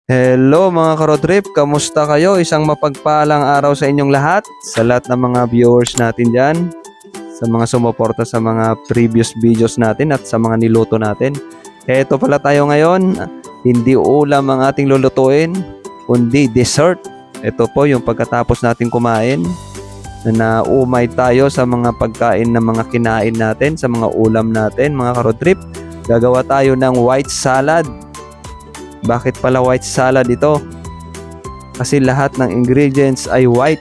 Hello mga ka-road trip, kamusta kayo? Isang mapagpalang araw sa inyong lahat, sa lahat ng mga viewers natin dyan, sa mga sumuporta sa mga previous videos natin at sa mga niluto natin. Eto pala tayo ngayon, hindi ulam ang ating lulutuin, kundi dessert. Ito po yung pagkatapos natin kumain, na umay tayo sa mga pagkain ng mga kinain natin, sa mga ulam natin mga ka-road trip. Gagawa tayo ng white salad. Bakit pala white salad ito? Kasi lahat ng ingredients ay white.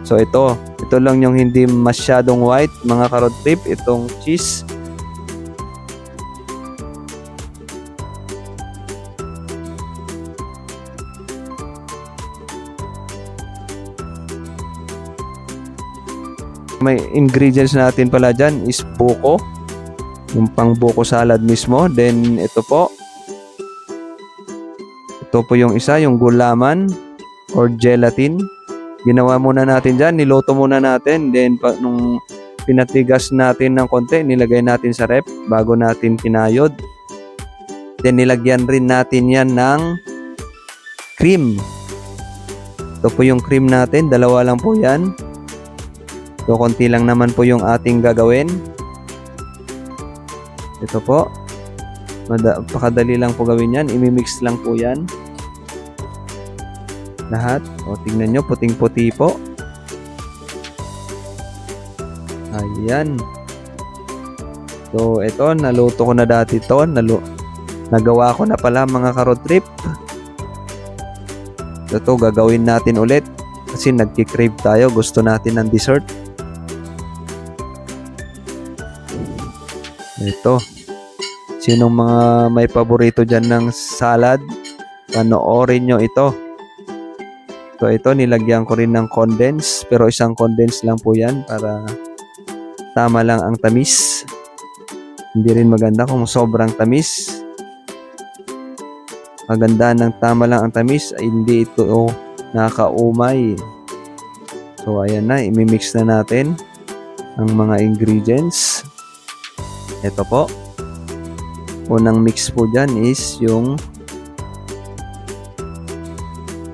So ito lang yung hindi masyadong white mga ka-road trip, itong cheese. May ingredients natin pala dyan is buko, yung pang buko salad mismo. Then ito po yung isa, yung gulaman or gelatin. Ginawa muna natin dyan, niluto muna natin. Then nung pinatigas natin ng konti, nilagay natin sa rep bago natin kinayod. Then nilagyan rin natin yan ng cream. Ito po yung cream natin, dalawa lang po yan. So konti lang naman po yung ating gagawin. Ito po, pakadali lang po gawin yan, imimix lang po yan lahat. O tingnan nyo, puting puti po. Ayan. So ito, naluto ko na dati to, nagawa ko na pala mga ka-road trip. Ito gagawin natin ulit kasi nagki-crave tayo, gusto natin ng dessert. Ito, sinong mga may paborito dyan ng salad, panoorin nyo ito. So ito, nilagyan ko rin ng condense, pero isang condense lang po yan para tama lang ang tamis. Hindi rin maganda kung sobrang tamis. Maganda ng tama lang ang tamis, ay hindi ito nakaumay. So ayan na, imimix na natin ang mga ingredients. Ito po, unang mix po dyan is yung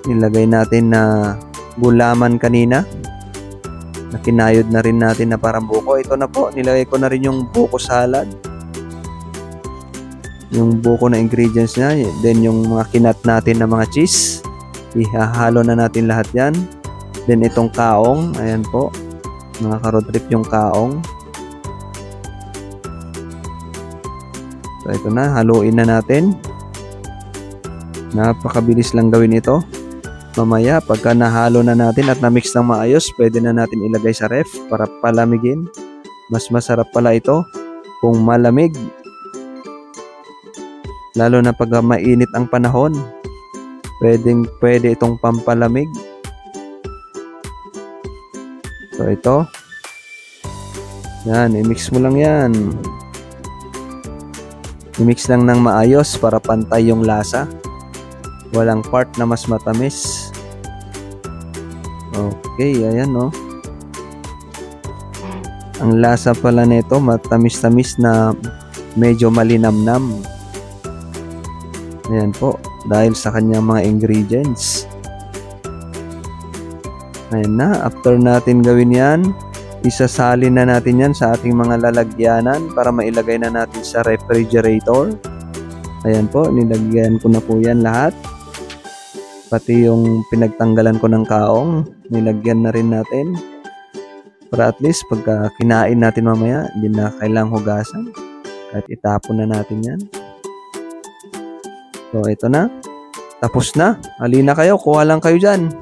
nilagay natin na gulaman kanina, na kinayod na rin natin na parang buko. Ito na po, nilagay ko na rin yung buko salad, yung buko na ingredients niya. Then yung mga kinat natin na mga cheese, ihahalo na natin lahat yan. Then itong kaong, ayan po mga ka-road trip, yung kaong. So ito na, haluin na natin. Napakabilis lang gawin ito. Mamaya pagka nahalo na natin at na-mix ng maayos, pwede na natin ilagay sa ref para palamigin. Mas masarap pala ito kung malamig, lalo na pag mainit ang panahon. Pwede itong pampalamig. So ito, yan, i-mix mo lang yan. I-mix lang ng maayos para pantay yung lasa. Walang part na mas matamis. Okay, ayan no. Ang lasa pala nito, matamis-tamis na medyo malinamnam. Ayan po, dahil sa kanyang mga ingredients. Ayan na, after natin gawin yan, isasalin na natin yan sa ating mga lalagyanan para mailagay na natin sa refrigerator. Ayan po, nilagyan ko na po yan lahat. Pati yung pinagtanggalan ko ng kaong, nilagyan na rin natin. Para at least pagka kinain natin mamaya, hindi na kailangang hugasan. At itapon na natin yan. So ito na, tapos na. Halina kayo, kuha lang kayo dyan.